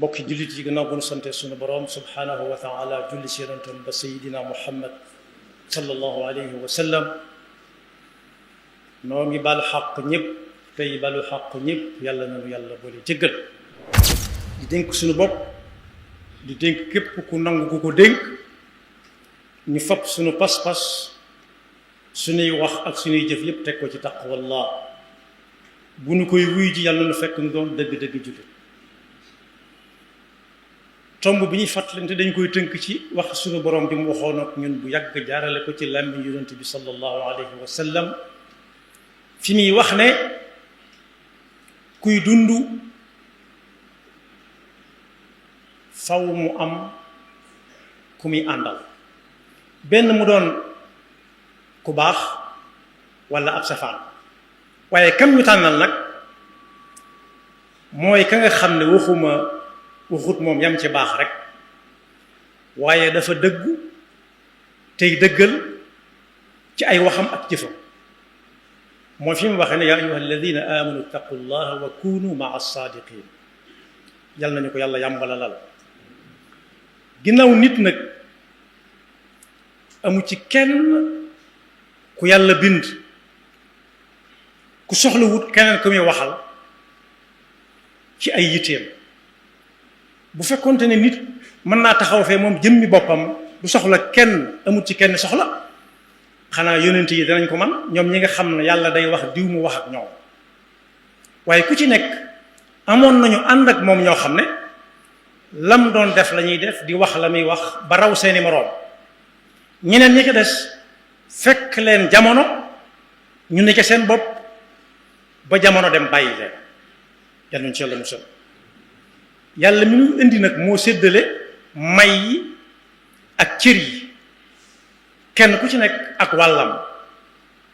bokki jullit yi gannaaw bu nu sante sunu boroom subhanahu wa taala julli si yonentam ba sayidina muhammad sallallahu alayhi wa sallam noo ngi baal xaq ñëpp tey balu xaq ñëpp yàlla nanu yàlla boole jéggal di dénk sunu bopp di dénk képp ku nangu ku ko dénk ñu fab sunu pas-pas sunuy wax ak sunuy jëf yépp teg ko ci taqwallah bu nu koy wuy ji yàlla nu fekk nu doon dëgg-dëgg jullit tomb bi ñuy fàttalante dañ koy tënk ci wax sunu borom bi mu waxoon ak ñun bu yàgg jaarale ko ci làmmiñ yonent bi sallallahu alayhi wa sallam fi muy wax ne kuy dund faw mu am ku muy àndal benn mu doon ku baax walla ab safaan waaye kam ñu tànnal nag mooy ka nga xam ne waxut moom yam ci baax rek waaye dafa dëggu tey dëggal ci ay waxam ak jëfam mooy fi mu waxee ne yaa ayyuha alladina amanu ittaqu llaha wa kunu maa saadiqin yal nañu ko yàlla yàmbalalal ginnaaw nit nag amu ci kenn ku yàlla bind ku soxlawut keneen ku muy waxal ci ay yitteem bu fekkonte ne nit mën naa taxaw fee moom jëmmi boppam du soxla kenn amut ci kenn soxla xanaa yonent yi danañ ko man ñoom ñi nga xam ne yàlla day wax diw mu wax ak ñoom waaye ku ci nekk amoon nañu ànd ak moom ñoo xam ne lam doon def la ñuy def di wax la muy wax ba raw seeni moroom ñeneen ñi ko des fekk leen jamono ñu ne ca seen bopp ba jamono dem bàyyi leen yàlla ñu ci yàlla musal yàlla mi ñu indi nag moo séddale may yi ak cër yi kenn ku ci nekk ak wàllam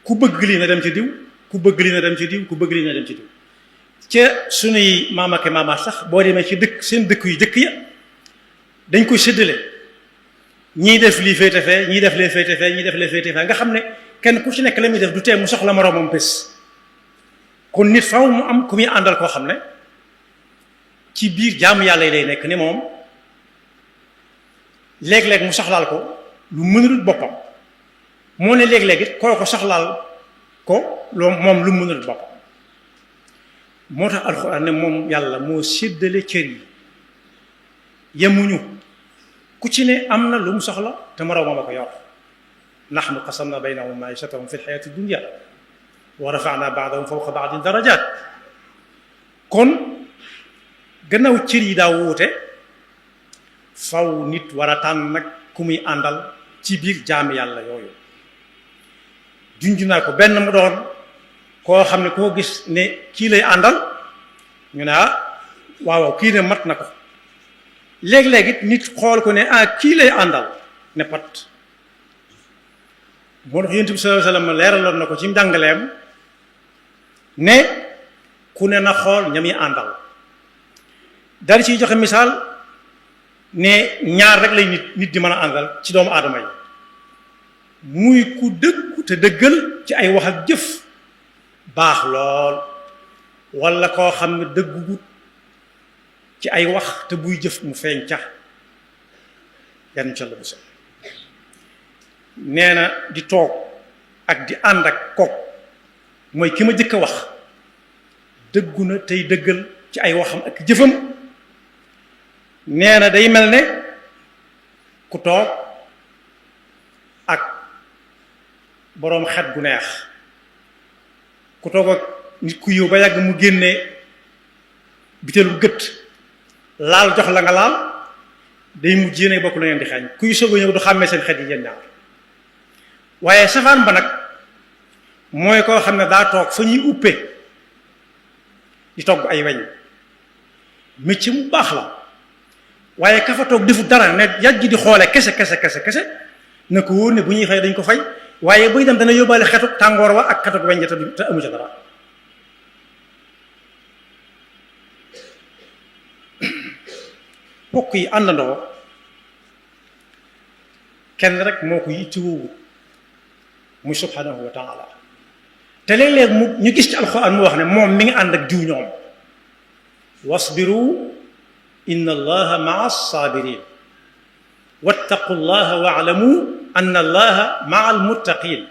ku bëgg lii na dem ci diw ku bëgg lii na dem ci diw ku bëgg lii na dem ci diw ca sunuy maam ak maamaat sax boo demee ci dëkk seen dëkk yu jëkk ya dañ koy séddale ñii def lii féete fee ñii def lee féete fee ñii def lee féete fee nga xam ne kenn ku ci nekk la muy def du tee mu soxla moroomam bés kon nit faw mu am ku muy àndal koo xam ne ci biir jaamu yàlla yi lay nekk ni moom léeg-léeg mu soxlaal ko lu mënul boppam moo ne léeg-léeg it koo ko soxlaal ko loo moom lu mënul boppam moo tax alxuraan ne moom yàlla moo séddale cër yi yemuñu ku ci ne am na lu mu soxla te moroomam a ko yor nahnu qasamna baynahum maishatahum fi lxayaati dunya wa rafa'na ba'dahum fawqa ba'din darajaat kon gannaaw cër yi daa wuute faw nit war a tànn nag ku muy àndal ci biir jaami yàlla yooyu junj naa ko benn mu doon koo xam ne koo gis ne kii lay àndal ñu ne waaw kii ne mat na ko léeg-léeg it nit xool ko ne kii lay àndal ne pat moo tax yonent bi sallallahu alayhi wasallam leeraloon na ko ci njàngaleem ne ku ne na xool ña muy àndal dal ciy joxe misaal ne ñaar rek lay nit di mën a àndal ci doomu aadama yi muy ku dëggu te dëggal ci ay wax ak jëf baax lool walla koo xam ne dëggugut ci ay wax te buy jëf mu feeñ ca yan ca la bu sax nee na di toog ak di ànd ak kook mooy ki ma jëkk a wax dëggu na tey dëggal ci ay waxam ak jëfam nee na day mel ne ku toog ak boroom xet gu neex ku toog ak nit ku yiw ba yàgg mu génne biteelu gët laal jox la nga laal day mujj yéene bokk la ngeen di xeeñ kuy soog a ñëw du xàmmee seen xet yi yéen ñaar waaye safaan ba nag mooy koo xam ne daa toog fa ñuy uppee di togg ay weñ métier mu baax la waaye ka fa toog defu dara ne yàgg di xoole kese na ko wóor ne bu ñuy fay dañ ko fay waaye buy dem dana yóbbaale xetu tàngoor wa ak xetu weñ te amu ca dara bokk yi àndandoo kenn rek moo ko yittewoo muy subhanahu wa taala te léeg-léeg ñu gis ci alxuraan mu wax ne moom mi ngi ànd ak diw ñoom wasbiru inna allaha maa as-sabirin wattaqu llaha wa'lamu anna allaha maa al-muttaqin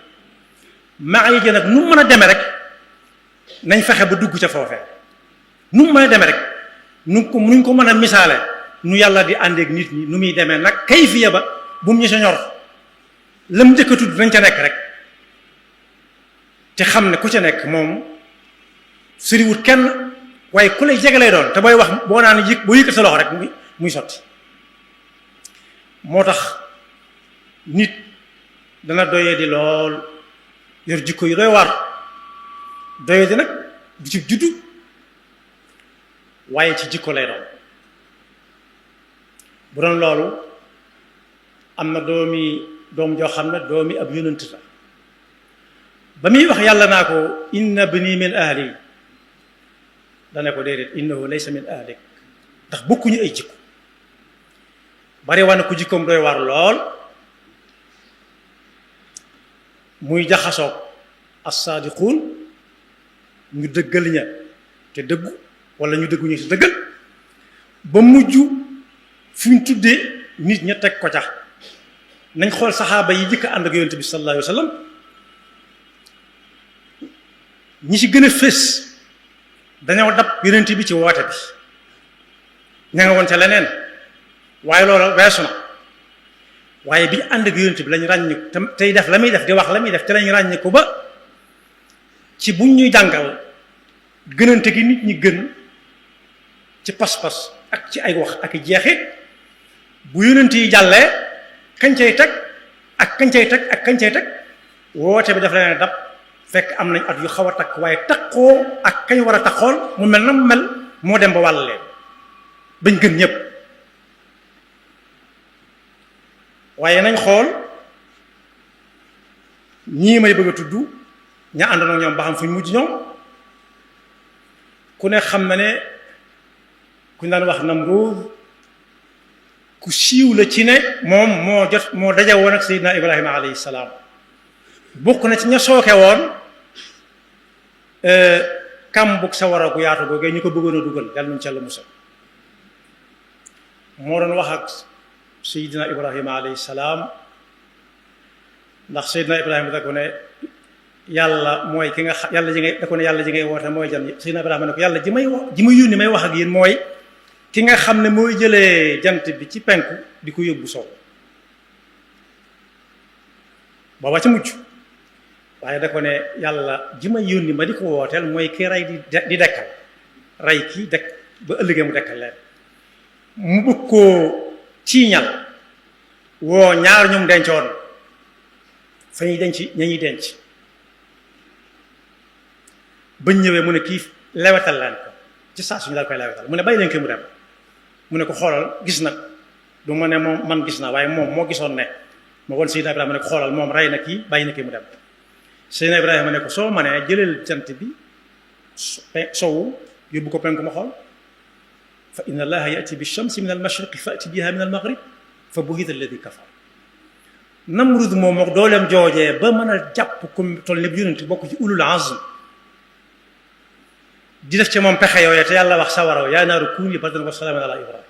maa yi nag nu mën a demee rek nañ fexe ba dugg ca foofee nu mu mën a demee rek nuñ ko mën a misaale nu yàlla di àndeek nit ñi nu muy demee nag kayfiya ba bu mu ñu sa ñor lam njëkk a tudd nañ ca nekk rek te xam ne ku ca nekk moom sëriwut kenn waaye ku lay jege lay doon te booy wax boo naan yëg boo yëkkat sa loxo rek muy sotti moo tax nit dana doyee di lool yor jikko yi doy war doyee di nag du ci juddu waaye ci jikko lay doon bu doon loolu am na doom joo xam ne doomi ab yonent la ba muy wax yàlla naa ko inna bni min ahli dane ko déedéet innahu laysa min ahlik ndax bokkuñu ay jikko bari wane ku jikkoom doy war lool muy jaxasoog as-saadiquun ñu dëggal ña te dëggu wala ñu dëgguñu te dëggal ba mujj fi ñu tuddee nit ña teg ko ca nañ xool saxaaba yi jëkk ànd ak yonent bi sallallahu alayhi wa sallam ñi ci gën a fés dañoo dab yonent bi ci woote bi ña nga woon ca leneen waaye loolu weesu na waaye bi ñu ànd ak yonent bi lañ ràññi tey def la muy def di wax la muy def te lañ ràññi ko ba ci buñ ñuy jàngal gënante gi nit ñi gën ci pas-pas ak ci ay wax ak jeexit bu yonent yi jàllee kañ cay teg ak kañ cay teg ak kañ cay teg woote bi daf leen dab fekk am nañ at yu xaw a takk waaye takkoo ak kañ war a takkool mu mel na mu mel moo dem ba wàll leen bañ gën ñëpp waaye nañ xool ñii may bëgg a tudd ña àndoon ak ñoom ba xam fu ñu mujj ñoom ku ne xam na ne ku ñu daan wax Namruud ku siiw la ci ne moom moo daje woon ak Seydina Ibrahima alayhi salaam bokk na ci ña sooke woon kàmbug sawara gu yaatu googee ñu ko bëggoon a dugal yàlla nañu ca la musal moo doon wax ak Seydina Ibrahima alayhi salaam ndax Seydina Ibrahima da ko ne yàlla mooy ki nga xam yàlla ji ngay da ko ne yàlla ji ngay woote mooy jan Seydina Ibrahima ne ko yàlla ji may yónni may wax ak yéen mooy ki nga xam ne mooy jëlee jant bi ci penku di ko yóbbu sow booba ca mujj waaye da ko ne yàlla ji may yónni ma di ko wooteel mooy ki rey di dekkal rey kii dekk ba ëllëgee mu dekkal leen mu bëgg koo ciiñal woo ñaar ñoom dencoon fa ñuy denc ña ñuy denc bañ ñëwee mu ne kii lewetal leen ko ci saa suñu daal koy lewetal mu ne bàyyi leen ko mu dem mu ne ko xoolal gis nag du ma ne moom man gis naa waaye moom moo gisoon ne ma won Seydina Ibrahima ne ko xoolal moom rey na kii bàyyi na kii mu dem Seydina Ibrahima ne ko soo manee jëleel jant bi sowu yóbbu ko penku ma xool fa inna allaha yati bi shamsi min al mashriqi fati biha min al maghrib fa buhita alladi kafar Namrud moom mook dooleem joojee ba mën a jàpp ku toll lépp yonent bokk ci ulul azm di def ci moom pexe yooyee te yàlla wax sawaraw yaa naaru kuuni bardan wa salaaman ala ibrahim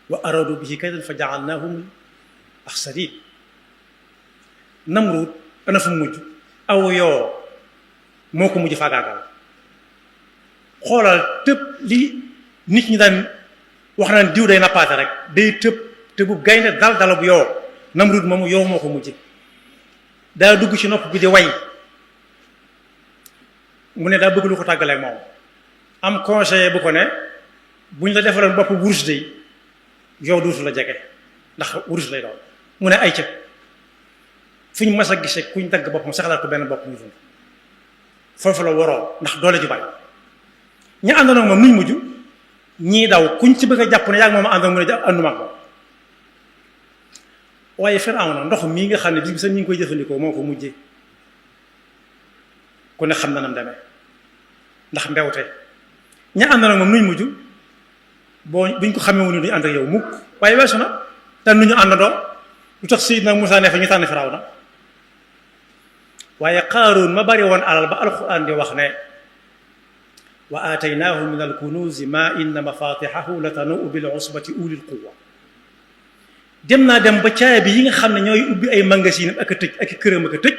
wa aradu bihi kaydan fa jaalnaahum axsarin Namrud ana fu mujj aw yoo moo ko mujj faagaagal xoolal tëb li nit ñi daan wax naan diw day nappaate rek day tëb tëbu gaynde dal dalab yoo Namrud moomu yow moo ko mujj daa dugg ci nopp bi di way mu ne daa bëgg lu ko tàggaleeg moom am conseiller bu ko ne buñ la defaloon bopp wurus day yow duutu la jege ndax wurus lay doon mu ne ay ca fu ñu mas a gisee kuñ dagg boppam saxalaat ko benn bopp ñu dund foofu la waroo ndax doole ju bari ña àndoon ak moom nuñ mujj ñii daw kuñ ci bëgg a jàpp ne yaa ngi moom àndoon mu ne ànduma ak moom waaye Firawna ndox mii nga xam ne bis bi sax ñu ngi koy jëfandikoo moo ko mujjee ku ne xam na nam demee ndax mbewte ña àndoon ak moom nuñ mujj buñ ko xamee wu ni duñu ànd ak yow mukk waaye weesu na te nu ñu àndandoo lu tax Seydina Musaa ne fa ñu tànn Firawna waaye Qaaruun ma bari woon alal ba alxuraan di wax ne wa aataynaahu min alkunuuzi ma inna mafatixahu la tanuu bil usbati ulil quwa dem naa dem ba caabi yi nga xam ne ñooy ubbi ay magasin ak a tëj ak i këram ak a tëj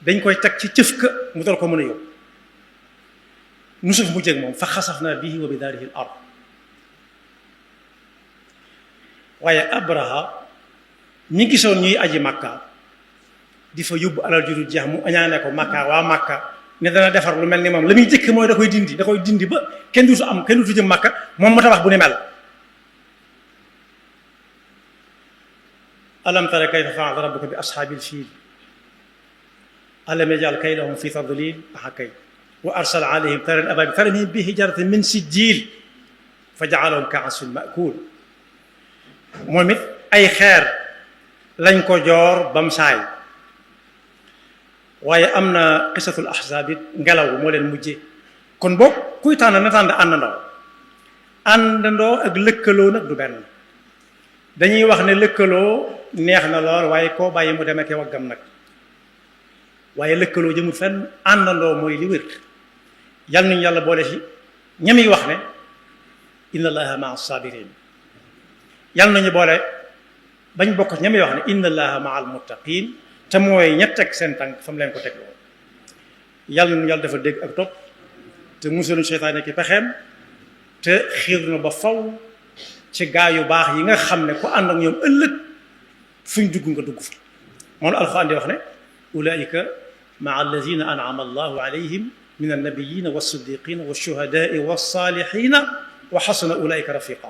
dañ koy teg ci cëf ka mu dal ko mën a yóbbu nu suuf mu jég moom fa xasafna bihi wa bi daarihi al ard waaye Abraha ñi gisoon ñuy aji Makka di fa yóbbu alal ju dul jeex mu añaane ko Makka waa Makka ne dana defar lu mel ni moom la muy jëkk mooy da koy dindi ba kenn duutu jëm Makka moom mu tabax bu ni mel. alam tara kayfa fa'ala rabbuka bi ashaabil fiil alam yaj'al kaydahum fi tadlil kay wa arsala alayhim tayran ababil tarmihim bi hijaratin min sijjiil fa ja'alahum ka'asfin ma'kuul moom it ay xeer lañ ko joor bam saay waaye am na qisatul ahzaab it ngelaw moo leen mujje kon boog kuy tànn na tànn àndandoo ak lëkkaloo nag du benn dañuy wax ne lëkkaloo neex na lool waaye koo bàyyi mu demee ke waggam nag waaye lëkkaloo jëmul fenn àndandoo mooy li wér yal nañu yàlla boole ci ñami wax ne inna allaha maa sabirin yal nañu boole bañ bokk ñami wax ne inna allaha maa al muttaqin te mooy ña teg seen tànk fa mu leen ko teg loolu yàlla nañu yàlla dafa dégg ak topp te musaluñ seytaane ki pexeem te xiir na ba faw ci gaa yu baax yi nga xam ne ku ànd ak ñoom ëllëg fuñ dugg nga dugg fa moom alxuraan di wax ne ulaika maa allazina an'ama allahu alayhim min annabiyina wassiddiqina washuhadaai wassalihina wa xasuna ulaika rafiqa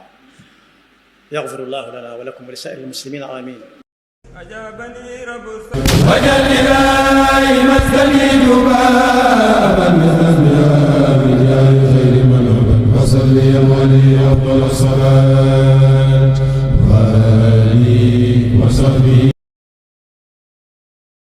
yaxfiru llahu lana wa lakum wa li saa'iri almuslimina amin أجابني رب وجل إلهي مسكني جبابا بجاه خير من عبد وصلي ولي أفضل الصلاة وآله وصحبه